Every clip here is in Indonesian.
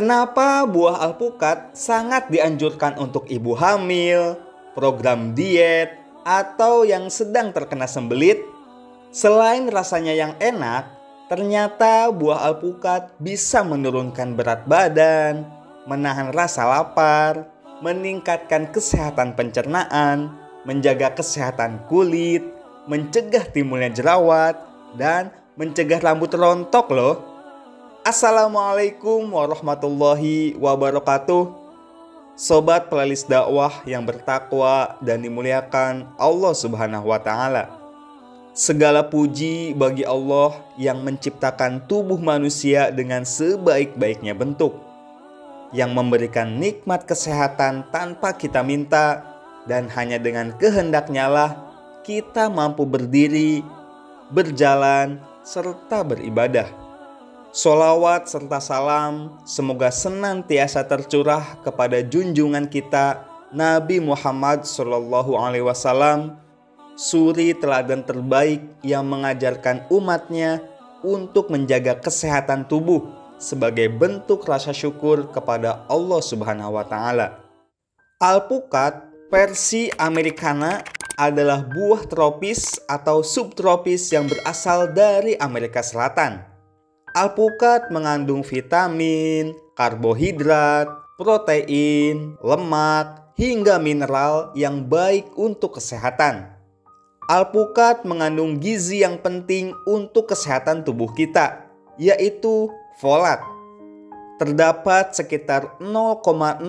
Kenapa buah alpukat sangat dianjurkan untuk ibu hamil, program diet, atau yang sedang terkena sembelit? Selain rasanya yang enak, ternyata buah alpukat bisa menurunkan berat badan, menahan rasa lapar, meningkatkan kesehatan pencernaan, menjaga kesehatan kulit, mencegah timbulnya jerawat, dan mencegah rambut rontok loh. Assalamualaikum warahmatullahi wabarakatuh. Sobat playlist dakwah yang bertakwa dan dimuliakan Allah Subhanahu wa Ta'ala. Segala puji bagi Allah yang menciptakan tubuh manusia dengan sebaik-baiknya bentuk, yang memberikan nikmat kesehatan tanpa kita minta, dan hanya dengan kehendaknya lah kita mampu berdiri, berjalan, serta beribadah. Sholawat serta salam semoga senantiasa tercurah kepada junjungan kita Nabi Muhammad SAW, suri teladan terbaik yang mengajarkan umatnya untuk menjaga kesehatan tubuh sebagai bentuk rasa syukur kepada Allah Subhanahu wa Ta'ala. Alpukat versi Americana adalah buah tropis atau subtropis yang berasal dari Amerika Selatan. Alpukat mengandung vitamin, karbohidrat, protein, lemak, hingga mineral yang baik untuk kesehatan. Alpukat mengandung gizi yang penting untuk kesehatan tubuh kita, yaitu folat. Terdapat sekitar 0,081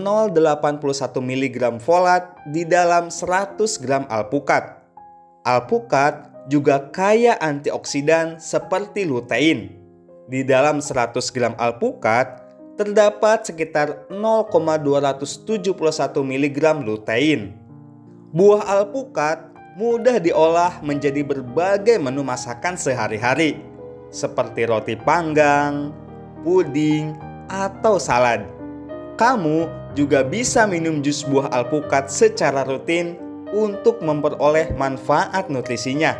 mg folat di dalam 100 gram alpukat. Alpukat juga kaya antioksidan seperti lutein. Di dalam 100 gram alpukat terdapat sekitar 0,271 mg lutein. Buah alpukat mudah diolah menjadi berbagai menu masakan sehari-hari, seperti roti panggang, puding, atau salad. Kamu juga bisa minum jus buah alpukat secara rutin untuk memperoleh manfaat nutrisinya.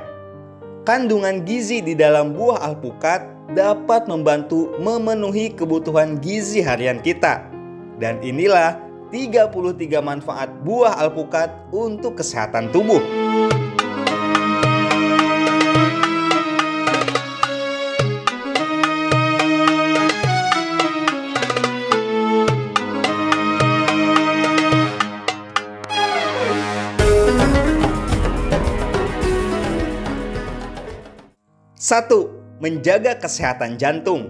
Kandungan gizi di dalam buah alpukat dapat membantu memenuhi kebutuhan gizi harian kita. Dan inilah 33 manfaat buah alpukat untuk kesehatan tubuh. Satu, menjaga kesehatan jantung.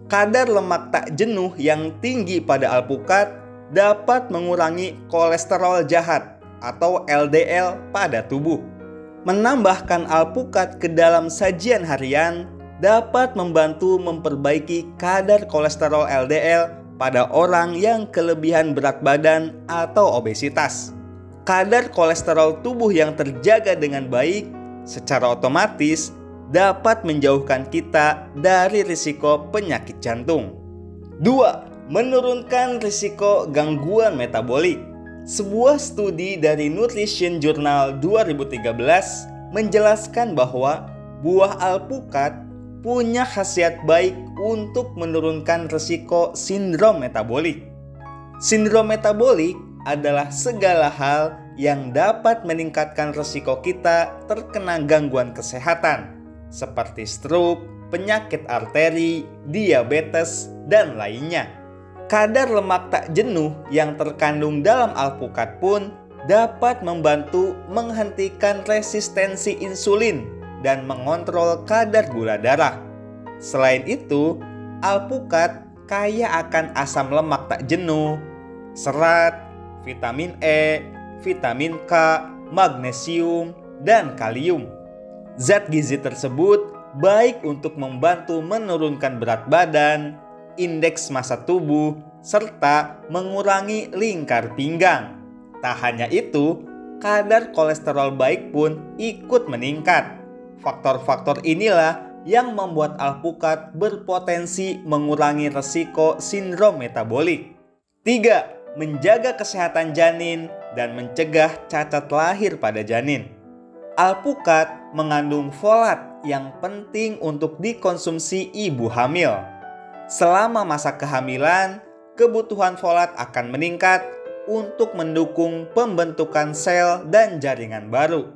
Kadar lemak tak jenuh yang tinggi pada alpukat dapat mengurangi kolesterol jahat atau LDL pada tubuh. Menambahkan alpukat ke dalam sajian harian dapat membantu memperbaiki kadar kolesterol LDL pada orang yang kelebihan berat badan atau obesitas. Kadar kolesterol tubuh yang terjaga dengan baik secara otomatis dapat menjauhkan kita dari risiko penyakit jantung. 2. Menurunkan risiko gangguan metabolik. Sebuah studi dari Nutrition Journal 2013 menjelaskan bahwa buah alpukat punya khasiat baik untuk menurunkan risiko sindrom metabolik. Sindrom metabolik adalah segala hal yang dapat meningkatkan risiko kita terkena gangguan kesehatan seperti stroke, penyakit arteri, diabetes, dan lainnya. Kadar lemak tak jenuh yang terkandung dalam alpukat pun dapat membantu menghentikan resistensi insulin dan mengontrol kadar gula darah. Selain itu, alpukat kaya akan asam lemak tak jenuh, serat, vitamin E, vitamin K, magnesium, dan kalium. Zat gizi tersebut baik untuk membantu menurunkan berat badan, indeks massa tubuh, serta mengurangi lingkar pinggang. Tak hanya itu, kadar kolesterol baik pun ikut meningkat. Faktor-faktor inilah yang membuat alpukat berpotensi mengurangi resiko sindrom metabolik. 3. Menjaga kesehatan janin dan mencegah cacat lahir pada janin. Alpukat mengandung folat yang penting untuk dikonsumsi ibu hamil. Selama masa kehamilan, kebutuhan folat akan meningkat untuk mendukung pembentukan sel dan jaringan baru.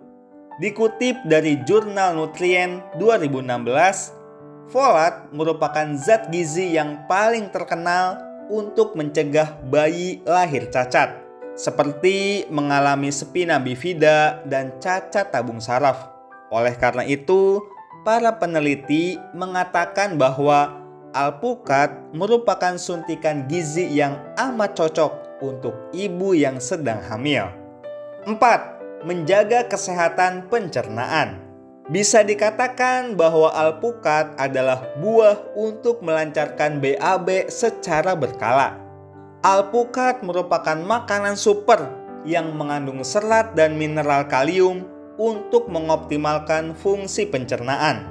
Dikutip dari Jurnal Nutrien 2016, folat merupakan zat gizi yang paling terkenal untuk mencegah bayi lahir cacat, seperti mengalami spina bifida dan cacat tabung saraf. Oleh karena itu, para peneliti mengatakan bahwa alpukat merupakan suntikan gizi yang amat cocok untuk ibu yang sedang hamil. 4. Menjaga kesehatan pencernaan. Bisa dikatakan bahwa alpukat adalah buah untuk melancarkan BAB secara berkala. Alpukat merupakan makanan super yang mengandung serat dan mineral kalium untuk mengoptimalkan fungsi pencernaan.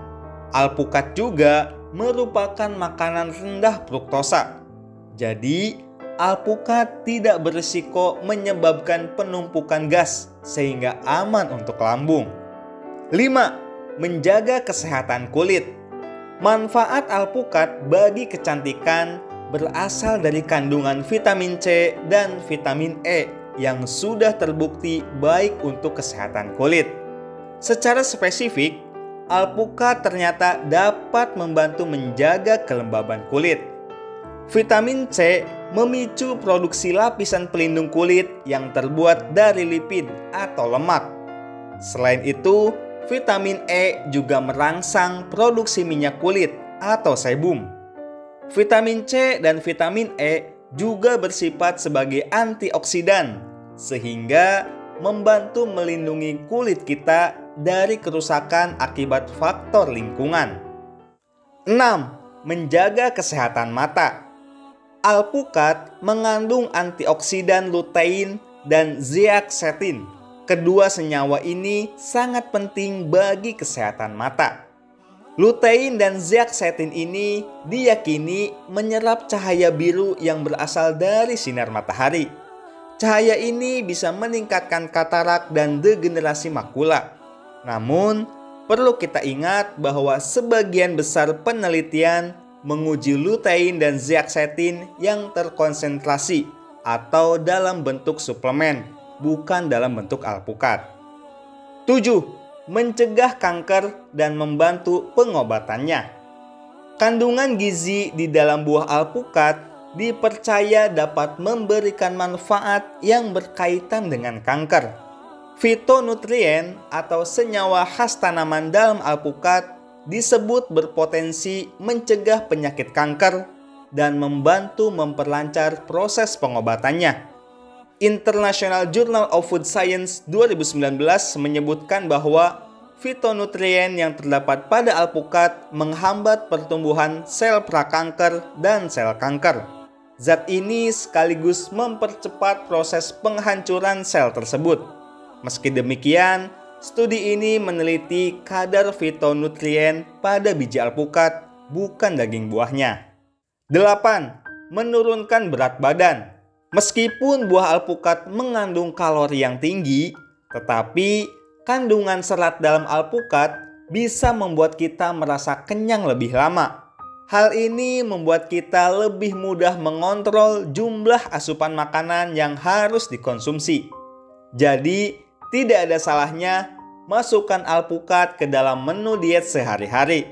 Alpukat juga merupakan makanan rendah fruktosa. Jadi, alpukat tidak berisiko menyebabkan penumpukan gas sehingga aman untuk lambung. 5. Menjaga kesehatan kulit. Manfaat alpukat bagi kecantikan berasal dari kandungan vitamin C dan vitamin E yang sudah terbukti baik untuk kesehatan kulit. Secara spesifik, alpukat ternyata dapat membantu menjaga kelembaban kulit. Vitamin C memicu produksi lapisan pelindung kulit yang terbuat dari lipid atau lemak. Selain itu, vitamin E juga merangsang produksi minyak kulit atau sebum. Vitamin C dan vitamin E juga bersifat sebagai antioksidan, sehingga membantu melindungi kulit kita dari kerusakan akibat faktor lingkungan. 6. Menjaga kesehatan mata. Alpukat mengandung antioksidan lutein dan zeaxanthin. Kedua senyawa ini sangat penting bagi kesehatan mata. Lutein dan zeaxanthin ini diyakini menyerap cahaya biru yang berasal dari sinar matahari. Cahaya ini bisa meningkatkan katarak dan degenerasi makula. Namun, perlu kita ingat bahwa sebagian besar penelitian menguji lutein dan zeaxanthin yang terkonsentrasi atau dalam bentuk suplemen, bukan dalam bentuk alpukat. 7. Mencegah kanker dan membantu pengobatannya. Kandungan gizi di dalam buah alpukat dipercaya dapat memberikan manfaat yang berkaitan dengan kanker. Fitonutrien atau senyawa khas tanaman dalam alpukat disebut berpotensi mencegah penyakit kanker dan membantu memperlancar proses pengobatannya. International Journal of Food Science 2019 menyebutkan bahwa fitonutrien yang terdapat pada alpukat menghambat pertumbuhan sel prakanker dan sel kanker. Zat ini sekaligus mempercepat proses penghancuran sel tersebut. Meski demikian, studi ini meneliti kadar fitonutrien pada biji alpukat, bukan daging buahnya. 8. Menurunkan berat badan. Meskipun buah alpukat mengandung kalori yang tinggi, tetapi kandungan serat dalam alpukat bisa membuat kita merasa kenyang lebih lama. Hal ini membuat kita lebih mudah mengontrol jumlah asupan makanan yang harus dikonsumsi. Jadi, tidak ada salahnya masukkan alpukat ke dalam menu diet sehari-hari.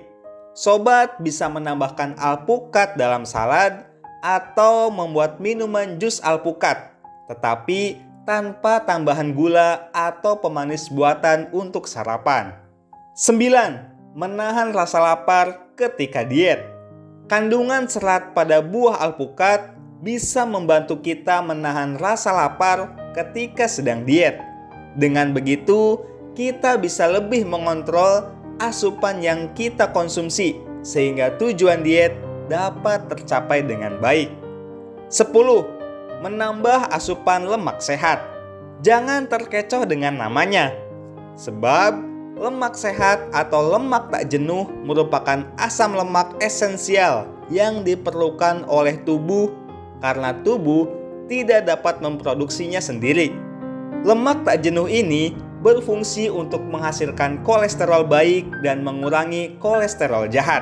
Sobat bisa menambahkan alpukat dalam salad atau membuat minuman jus alpukat, tetapi tanpa tambahan gula atau pemanis buatan untuk sarapan. 9. Menahan rasa lapar ketika diet. Kandungan serat pada buah alpukat bisa membantu kita menahan rasa lapar ketika sedang diet. Dengan begitu, kita bisa lebih mengontrol asupan yang kita konsumsi sehingga tujuan diet dapat tercapai dengan baik. 10. Menambah asupan lemak sehat. Jangan terkecoh dengan namanya, sebab lemak sehat atau lemak tak jenuh merupakan asam lemak esensial yang diperlukan oleh tubuh karena tubuh tidak dapat memproduksinya sendiri. Lemak tak jenuh ini berfungsi untuk menghasilkan kolesterol baik dan mengurangi kolesterol jahat.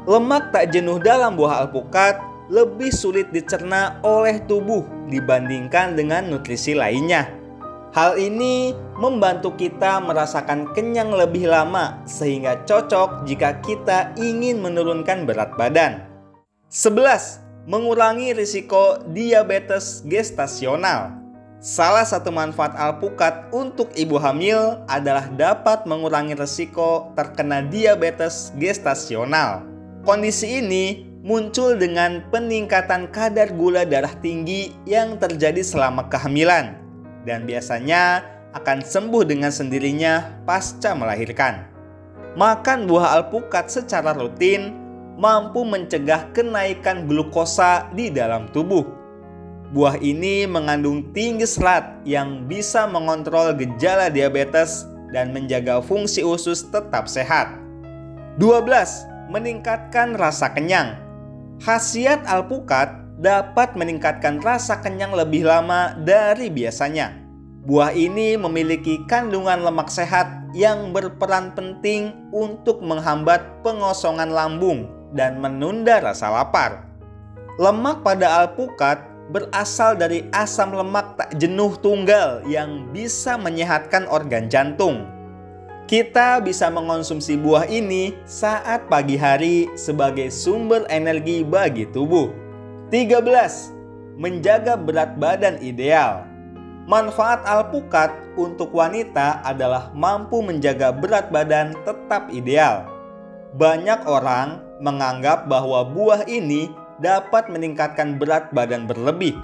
Lemak tak jenuh dalam buah alpukat lebih sulit dicerna oleh tubuh dibandingkan dengan nutrisi lainnya. Hal ini membantu kita merasakan kenyang lebih lama sehingga cocok jika kita ingin menurunkan berat badan. 11. Mengurangi risiko diabetes gestasional. Salah satu manfaat alpukat untuk ibu hamil adalah dapat mengurangi risiko terkena diabetes gestasional. Kondisi ini muncul dengan peningkatan kadar gula darah tinggi yang terjadi selama kehamilan dan biasanya akan sembuh dengan sendirinya pasca melahirkan. Makan buah alpukat secara rutin mampu mencegah kenaikan glukosa di dalam tubuh. Buah ini mengandung tinggi serat yang bisa mengontrol gejala diabetes dan menjaga fungsi usus tetap sehat. 12. Meningkatkan rasa kenyang. Khasiat alpukat dapat meningkatkan rasa kenyang lebih lama dari biasanya. Buah ini memiliki kandungan lemak sehat yang berperan penting untuk menghambat pengosongan lambung dan menunda rasa lapar. Lemak pada alpukat berasal dari asam lemak tak jenuh tunggal yang bisa menyehatkan organ jantung. Kita bisa mengonsumsi buah ini saat pagi hari sebagai sumber energi bagi tubuh. 13. Menjaga berat badan ideal. Manfaat alpukat untuk wanita adalah mampu menjaga berat badan tetap ideal. Banyak orang menganggap bahwa buah ini dapat meningkatkan berat badan berlebih.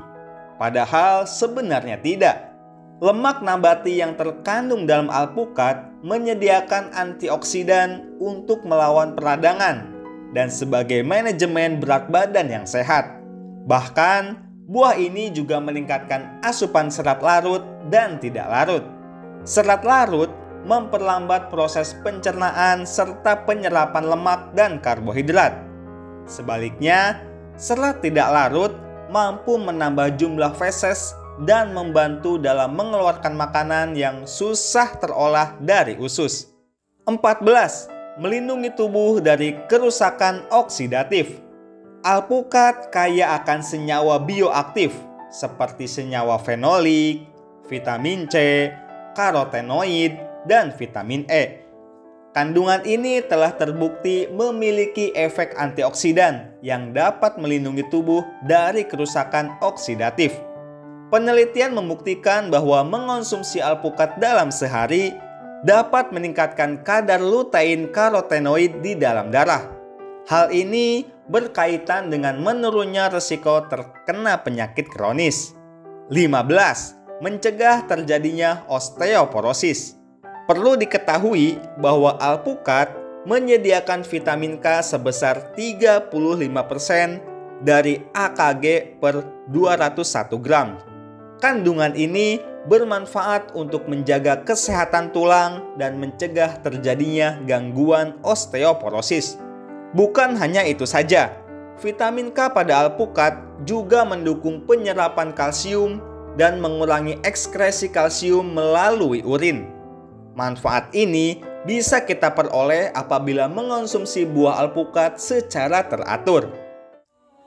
Padahal sebenarnya tidak. Lemak nabati yang terkandung dalam alpukat menyediakan antioksidan untuk melawan peradangan dan sebagai manajemen berat badan yang sehat. Bahkan, buah ini juga meningkatkan asupan serat larut dan tidak larut. Serat larut memperlambat proses pencernaan serta penyerapan lemak dan karbohidrat. Sebaliknya, serat tidak larut mampu menambah jumlah feses dan membantu dalam mengeluarkan makanan yang susah terolah dari usus. 14. Melindungi tubuh dari kerusakan oksidatif. Alpukat kaya akan senyawa bioaktif seperti senyawa fenolik, vitamin C, karotenoid, dan vitamin E. Kandungan ini telah terbukti memiliki efek antioksidan yang dapat melindungi tubuh dari kerusakan oksidatif. Penelitian membuktikan bahwa mengonsumsi alpukat dalam sehari dapat meningkatkan kadar lutein karotenoid di dalam darah. Hal ini berkaitan dengan menurunnya risiko terkena penyakit kronis. 15. Mencegah terjadinya osteoporosis. Perlu diketahui bahwa alpukat menyediakan vitamin K sebesar 35% dari AKG per 201 gram. Kandungan ini bermanfaat untuk menjaga kesehatan tulang dan mencegah terjadinya gangguan osteoporosis. Bukan hanya itu saja, vitamin K pada alpukat juga mendukung penyerapan kalsium dan mengurangi ekskresi kalsium melalui urin. Manfaat ini bisa kita peroleh apabila mengonsumsi buah alpukat secara teratur.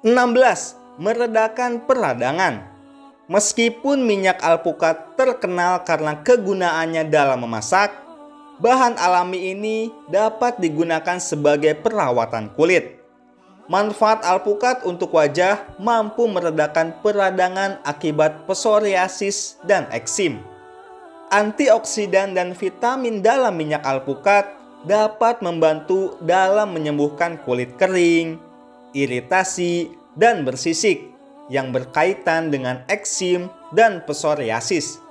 16. Meredakan peradangan. Meskipun minyak alpukat terkenal karena kegunaannya dalam memasak, bahan alami ini dapat digunakan sebagai perawatan kulit. Manfaat alpukat untuk wajah mampu meredakan peradangan akibat psoriasis dan eksim. Antioksidan dan vitamin dalam minyak alpukat dapat membantu dalam menyembuhkan kulit kering, iritasi, dan bersisik yang berkaitan dengan eksim dan psoriasis.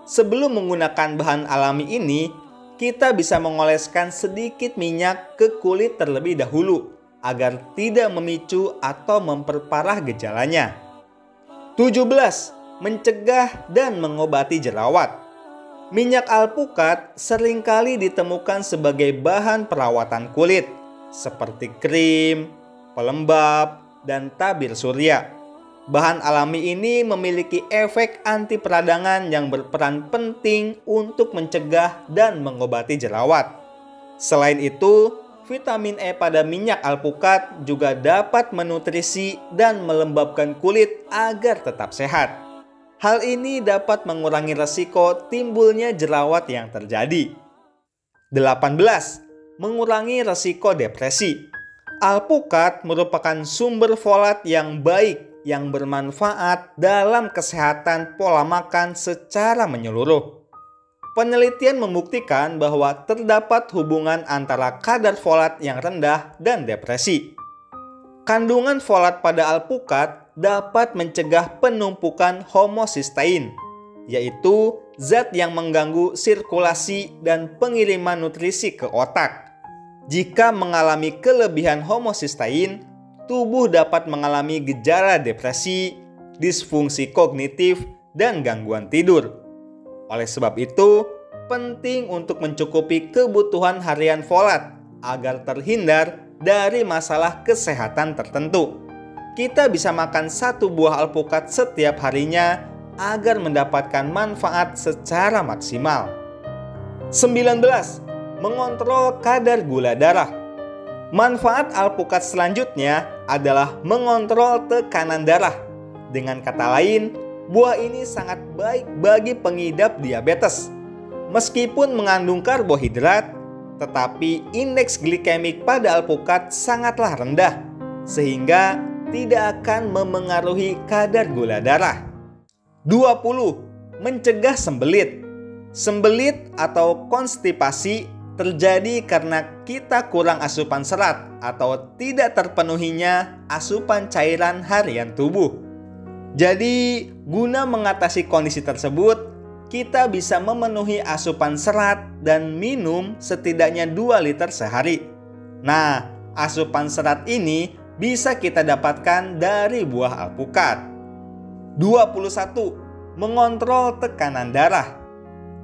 Sebelum menggunakan bahan alami ini, kita bisa mengoleskan sedikit minyak ke kulit terlebih dahulu agar tidak memicu atau memperparah gejalanya. 17. Mencegah dan mengobati jerawat. Minyak alpukat seringkali ditemukan sebagai bahan perawatan kulit, seperti krim, pelembab, dan tabir surya. Bahan alami ini memiliki efek anti peradangan yang berperan penting untuk mencegah dan mengobati jerawat. Selain itu, vitamin E pada minyak alpukat juga dapat menutrisi dan melembabkan kulit agar tetap sehat. Hal ini dapat mengurangi resiko timbulnya jerawat yang terjadi. 18. Mengurangi resiko depresi. Alpukat merupakan sumber folat yang baik yang bermanfaat dalam kesehatan pola makan secara menyeluruh. Penelitian membuktikan bahwa terdapat hubungan antara kadar folat yang rendah dan depresi. Kandungan folat pada alpukat dapat mencegah penumpukan homocysteine, yaitu zat yang mengganggu sirkulasi dan pengiriman nutrisi ke otak. Jika mengalami kelebihan homocysteine, tubuh dapat mengalami gejala depresi, disfungsi kognitif, dan gangguan tidur. Oleh sebab itu, penting untuk mencukupi kebutuhan harian folat agar terhindar dari masalah kesehatan tertentu. Kita bisa makan 1 buah alpukat setiap harinya agar mendapatkan manfaat secara maksimal. 19. Mengontrol kadar gula darah. Manfaat alpukat selanjutnya adalah mengontrol tekanan darah. Dengan kata lain, buah ini sangat baik bagi pengidap diabetes. Meskipun mengandung karbohidrat, tetapi indeks glikemik pada alpukat sangatlah rendah, sehingga tidak akan memengaruhi kadar gula darah. 20. Mencegah sembelit. Sembelit atau konstipasi terjadi karena kita kurang asupan serat atau tidak terpenuhinya asupan cairan harian tubuh. Jadi, guna mengatasi kondisi tersebut, kita bisa memenuhi asupan serat dan minum setidaknya 2 liter sehari. Nah, asupan serat ini bisa kita dapatkan dari buah alpukat. 21. Mengontrol tekanan darah.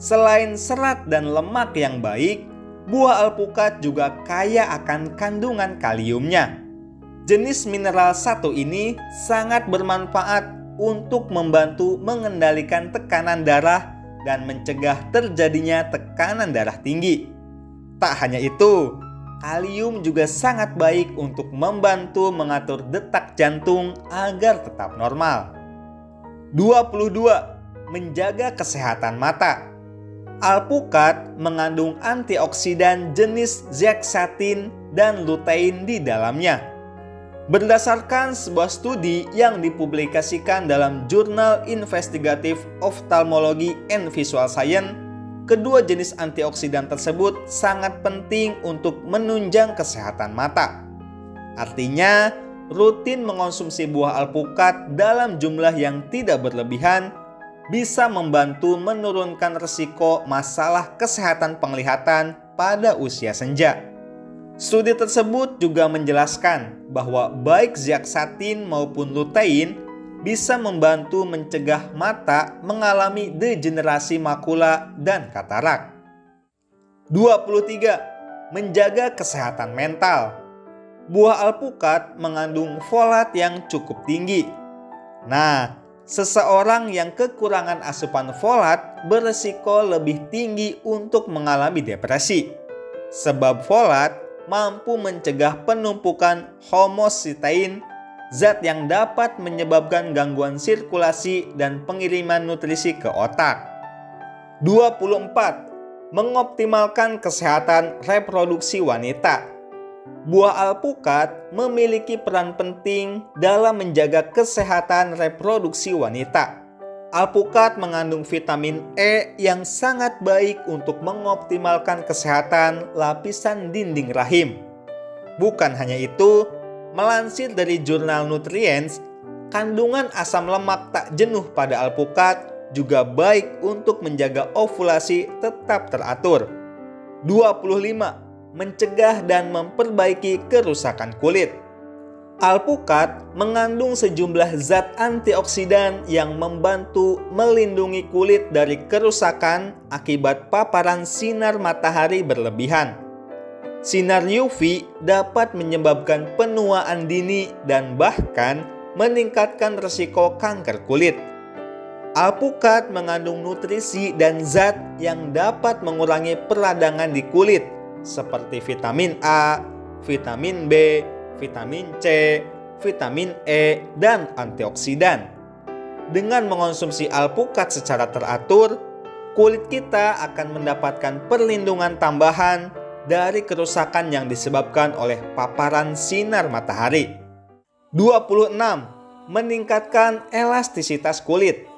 Selain serat dan lemak yang baik, buah alpukat juga kaya akan kandungan kaliumnya. Jenis mineral satu ini sangat bermanfaat untuk membantu mengendalikan tekanan darah dan mencegah terjadinya tekanan darah tinggi. Tak hanya itu, kalium juga sangat baik untuk membantu mengatur detak jantung agar tetap normal. 22. Menjaga kesehatan mata. Alpukat mengandung antioksidan jenis zeaxanthin dan lutein di dalamnya. Berdasarkan sebuah studi yang dipublikasikan dalam Jurnal Investigative Ophthalmology and Visual Science, kedua jenis antioksidan tersebut sangat penting untuk menunjang kesehatan mata. Artinya, rutin mengonsumsi buah alpukat dalam jumlah yang tidak berlebihan bisa membantu menurunkan risiko masalah kesehatan penglihatan pada usia senja. Studi tersebut juga menjelaskan bahwa baik zeaxanthin maupun lutein bisa membantu mencegah mata mengalami degenerasi makula dan katarak. 23. Menjaga kesehatan mental. Buah alpukat mengandung folat yang cukup tinggi. Nah, seseorang yang kekurangan asupan folat berisiko lebih tinggi untuk mengalami depresi. Sebab folat mampu mencegah penumpukan homocysteine, zat yang dapat menyebabkan gangguan sirkulasi dan pengiriman nutrisi ke otak. 24. Mengoptimalkan kesehatan reproduksi wanita. Buah alpukat memiliki peran penting dalam menjaga kesehatan reproduksi wanita. Alpukat mengandung vitamin E yang sangat baik untuk mengoptimalkan kesehatan lapisan dinding rahim. Bukan hanya itu, melansir dari jurnal Nutrients, kandungan asam lemak tak jenuh pada alpukat juga baik untuk menjaga ovulasi tetap teratur. 25. Mencegah dan memperbaiki kerusakan kulit. Alpukat mengandung sejumlah zat antioksidan yang membantu melindungi kulit dari kerusakan akibat paparan sinar matahari berlebihan. Sinar UV dapat menyebabkan penuaan dini dan bahkan meningkatkan risiko kanker kulit. Alpukat mengandung nutrisi dan zat yang dapat mengurangi peradangan di kulit, seperti vitamin A, vitamin B, vitamin C, vitamin E, dan antioksidan. Dengan mengonsumsi alpukat secara teratur, kulit kita akan mendapatkan perlindungan tambahan dari kerusakan yang disebabkan oleh paparan sinar matahari. 26. Meningkatkan elastisitas kulit.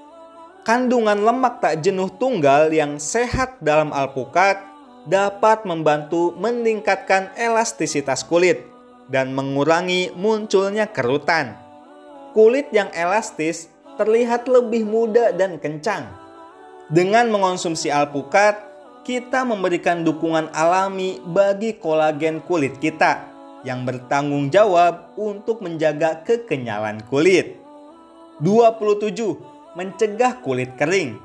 Kandungan lemak tak jenuh tunggal yang sehat dalam alpukat dapat membantu meningkatkan elastisitas kulit dan mengurangi munculnya kerutan. Kulit yang elastis terlihat lebih muda dan kencang. Dengan mengonsumsi alpukat, kita memberikan dukungan alami bagi kolagen kulit kita yang bertanggung jawab untuk menjaga kekenyalan kulit. 27. Mencegah kulit kering.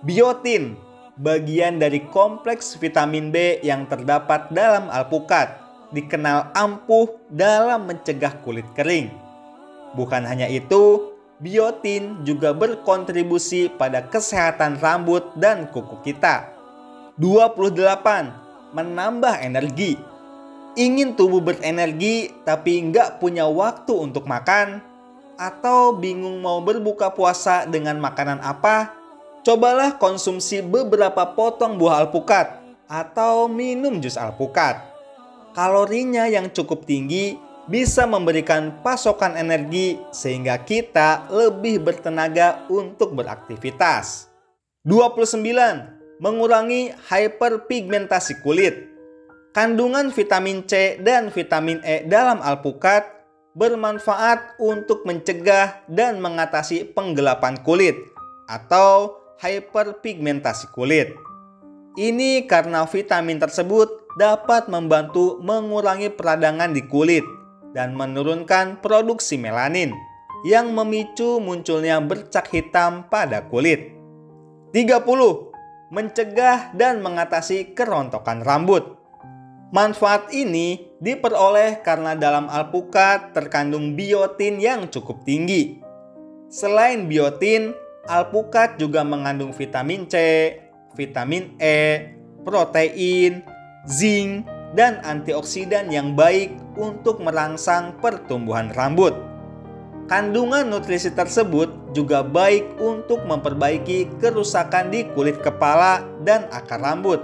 Biotin, bagian dari kompleks vitamin B yang terdapat dalam alpukat, dikenal ampuh dalam mencegah kulit kering. Bukan hanya itu, biotin juga berkontribusi pada kesehatan rambut dan kuku kita. 28. Menambah energi. Ingin tubuh berenergi tapi nggak punya waktu untuk makan? Atau bingung mau berbuka puasa dengan makanan apa? Cobalah konsumsi beberapa potong buah alpukat atau minum jus alpukat. Kalorinya yang cukup tinggi bisa memberikan pasokan energi sehingga kita lebih bertenaga untuk beraktivitas. 29. Mengurangi hiperpigmentasi kulit. Kandungan vitamin C dan vitamin E dalam alpukat bermanfaat untuk mencegah dan mengatasi penggelapan kulit atau hiperpigmentasi kulit. Ini karena vitamin tersebut dapat membantu mengurangi peradangan di kulit dan menurunkan produksi melanin yang memicu munculnya bercak hitam pada kulit. 30. Mencegah dan mengatasi kerontokan rambut. Manfaat ini diperoleh karena dalam alpukat terkandung biotin yang cukup tinggi. Selain biotin, alpukat juga mengandung vitamin C, vitamin E, protein, zinc, dan antioksidan yang baik untuk merangsang pertumbuhan rambut. Kandungan nutrisi tersebut juga baik untuk memperbaiki kerusakan di kulit kepala dan akar rambut,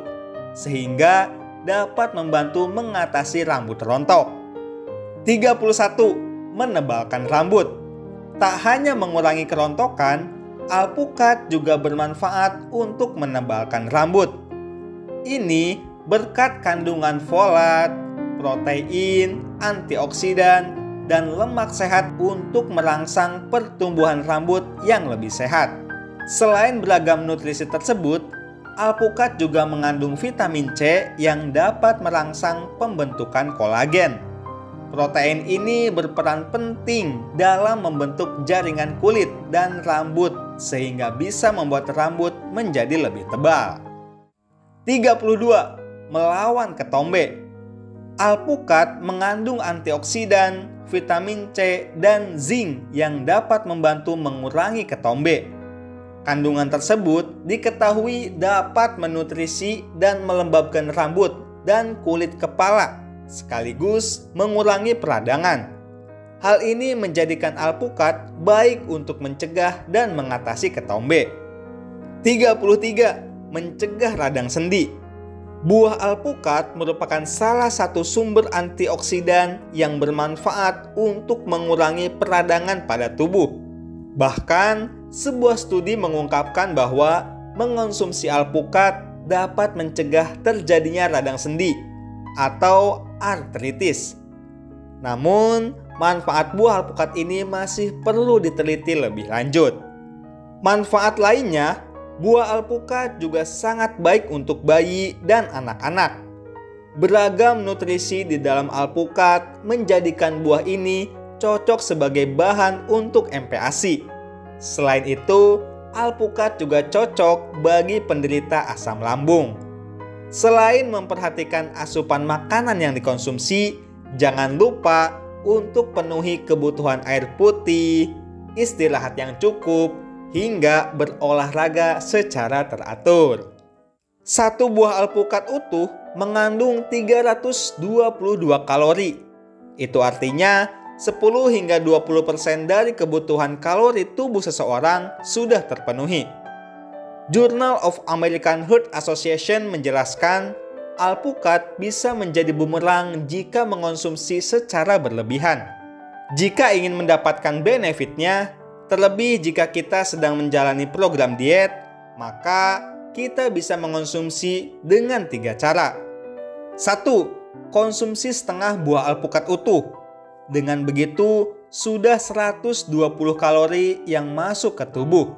sehingga dapat membantu mengatasi rambut rontok. 31. Menebalkan rambut. Tak hanya mengurangi kerontokan, alpukat juga bermanfaat untuk menebalkan rambut. Ini berkat kandungan folat, protein, antioksidan, dan lemak sehat untuk merangsang pertumbuhan rambut yang lebih sehat. Selain beragam nutrisi tersebut, alpukat juga mengandung vitamin C yang dapat merangsang pembentukan kolagen. Protein ini berperan penting dalam membentuk jaringan kulit dan rambut sehingga bisa membuat rambut menjadi lebih tebal. 32. Melawan ketombe. Alpukat mengandung antioksidan, vitamin C, dan zinc yang dapat membantu mengurangi ketombe. Kandungan tersebut diketahui dapat menutrisi dan melembabkan rambut dan kulit kepala, sekaligus mengurangi peradangan. Hal ini menjadikan alpukat baik untuk mencegah dan mengatasi ketombe. 33. Mencegah radang sendi. Buah alpukat merupakan salah satu sumber antioksidan yang bermanfaat untuk mengurangi peradangan pada tubuh. Bahkan, sebuah studi mengungkapkan bahwa mengonsumsi alpukat dapat mencegah terjadinya radang sendi atau artritis. Namun, manfaat buah alpukat ini masih perlu diteliti lebih lanjut. Manfaat lainnya, buah alpukat juga sangat baik untuk bayi dan anak-anak. Beragam nutrisi di dalam alpukat menjadikan buah ini cocok sebagai bahan untuk MPASI. Selain itu, alpukat juga cocok bagi penderita asam lambung. Selain memperhatikan asupan makanan yang dikonsumsi, jangan lupa untuk penuhi kebutuhan air putih, istirahat yang cukup, hingga berolahraga secara teratur. Satu buah alpukat utuh mengandung 322 kalori. Itu artinya 10 hingga 20% dari kebutuhan kalori tubuh seseorang sudah terpenuhi. Journal of American Heart Association menjelaskan, alpukat bisa menjadi bumerang jika mengonsumsi secara berlebihan. Jika ingin mendapatkan benefitnya, terlebih jika kita sedang menjalani program diet, maka kita bisa mengonsumsi dengan 3 cara. 1. Konsumsi setengah buah alpukat utuh. Dengan begitu, sudah 120 kalori yang masuk ke tubuh.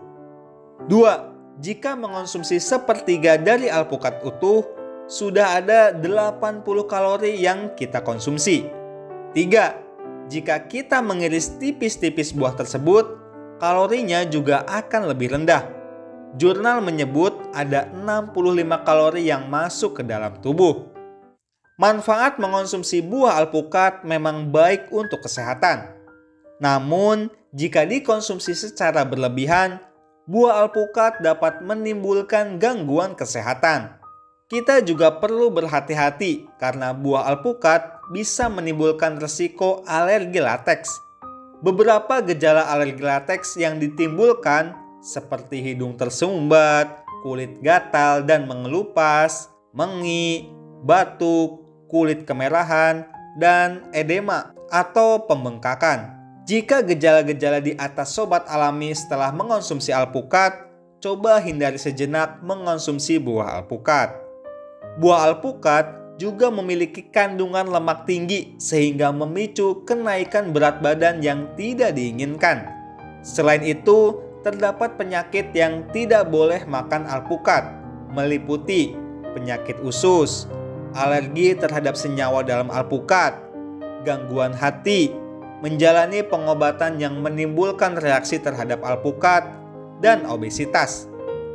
2. Jika mengonsumsi sepertiga dari alpukat utuh, sudah ada 80 kalori yang kita konsumsi. 3. Jika kita mengiris tipis-tipis buah tersebut, kalorinya juga akan lebih rendah. Jurnal menyebut ada 65 kalori yang masuk ke dalam tubuh. Manfaat mengonsumsi buah alpukat memang baik untuk kesehatan. Namun, jika dikonsumsi secara berlebihan, buah alpukat dapat menimbulkan gangguan kesehatan. Kita juga perlu berhati-hati karena buah alpukat bisa menimbulkan resiko alergi lateks. Beberapa gejala alergi lateks yang ditimbulkan seperti hidung tersumbat, kulit gatal dan mengelupas, mengi, batuk, kulit kemerahan, dan edema atau pembengkakan. Jika gejala-gejala di atas sobat alami setelah mengonsumsi alpukat, coba hindari sejenak mengonsumsi buah alpukat. Buah alpukat juga memiliki kandungan lemak tinggi sehingga memicu kenaikan berat badan yang tidak diinginkan. Selain itu, terdapat penyakit yang tidak boleh makan alpukat, meliputi penyakit usus, alergi terhadap senyawa dalam alpukat, gangguan hati, menjalani pengobatan yang menimbulkan reaksi terhadap alpukat, dan obesitas.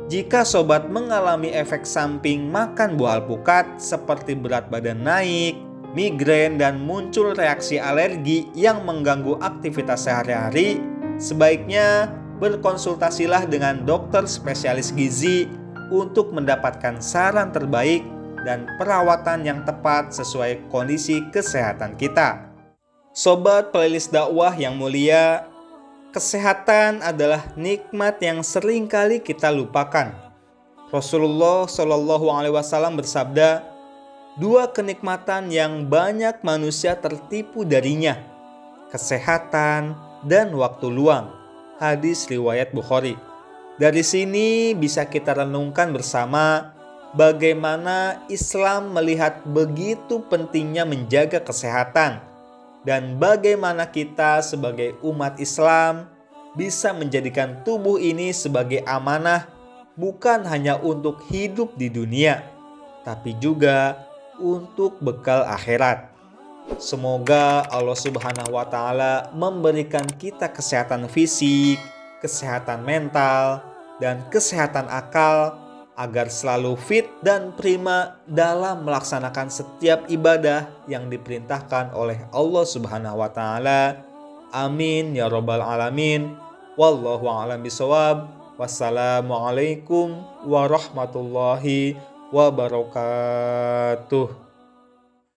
Jika sobat mengalami efek samping makan buah alpukat seperti berat badan naik, migrain, dan muncul reaksi alergi yang mengganggu aktivitas sehari-hari, sebaiknya berkonsultasilah dengan dokter spesialis gizi untuk mendapatkan saran terbaik dan perawatan yang tepat sesuai kondisi kesehatan kita. Sobat playlist dakwah yang mulia, kesehatan adalah nikmat yang sering kali kita lupakan. Rasulullah Shallallahu Alaihi Wasallam bersabda, 2 kenikmatan yang banyak manusia tertipu darinya, kesehatan dan waktu luang. Hadis riwayat Bukhari. Dari sini bisa kita renungkan bersama bagaimana Islam melihat begitu pentingnya menjaga kesehatan, dan bagaimana kita sebagai umat Islam bisa menjadikan tubuh ini sebagai amanah bukan hanya untuk hidup di dunia, tapi juga untuk bekal akhirat. Semoga Allah Subhanahu wa Ta'ala memberikan kita kesehatan fisik, kesehatan mental, dan kesehatan akal agar selalu fit dan prima dalam melaksanakan setiap ibadah yang diperintahkan oleh Allah Subhanahu wa Ta'ala. Amin ya rabbal alamin. Wallahu a'lam bishawab. Wassalamualaikum warahmatullahi wabarakatuh.